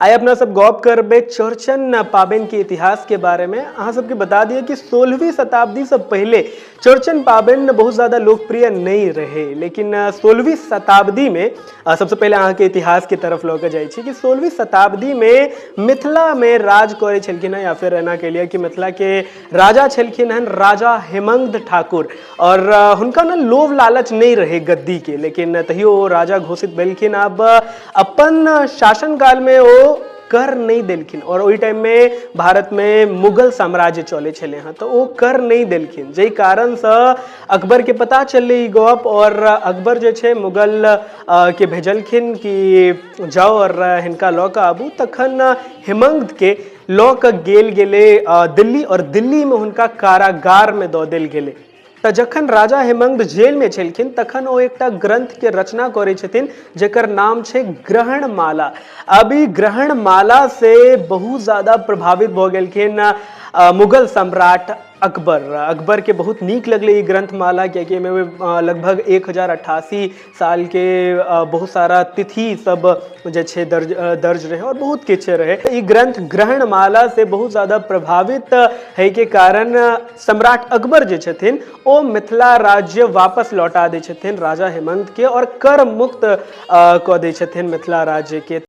आइ अपना सब गप करबे चौड़चन पाबनि के इतिहास के बारे में। अहाँ सबके बता दिए कि 16वीं शताब्दी से पहले चौड़चन पाबनि बहुत ज़्यादा लोकप्रिय नहीं रहे, लेकिन 16वीं शताब्दी में सबसे पहले अहाँ के इतिहास की तरफ लऽ के जाइ छी कि 16वीं शताब्दी में मिथिला में राज करै छलखिन हँ, या फिर एना कह लिअ कि मिथिला के राजा छलखिन हँ राजा हेमंत ठाकुर। और हुनका ने लोभ लालच नहीं रहे गद्दी के, लेकिन तहियो ओ राजा घोषित भेलखिन। अब अपन शासनकाल में ओ कर नहीं देलखिन, और ओहि टाइम में भारत में मुगल साम्राज्य चले छले हैं, तो वो कर नहीं देलखिन, जै कारण से अकबर के पता चलले ई गप। और अकबर जे छे मुगल के भेजलखिन कि जाओ और हिनका लऽ कऽ आबू। तखन हेमंत के लऽ कऽ गेल गेले दिल्ली, और दिल्ली में हुनका कारागार में दऽ देल गेले। तऽ जखन राजा हेमंत जेल में छलखिन तखन ओ एकटा ग्रंथ के रचना करै छथिन जेकर नाम छै ग्रहणमाला। अब ई ग्रहणमाला से बहुत ज्यादा प्रभावित भऽ गेलखिन मुगल सम्राट अकबर के बहुत नीक लगले ई ग्रंथमाला, कियाकि एहिमे लगभग 1088 साल के बहुत सारा तिथि सब जे छै दर्ज रहे और बहुत किछु रहे। ई ग्रंथ ग्रहणमाला से बहुत ज्यादा प्रभावित है के कारण सम्राट अकबर जे छथिन ओ मिथिला राज्य वापस लौटा दै छथिन राजा हेमंत के, और कर मुक्त कऽ दै छथिन मिथिला राज्य के।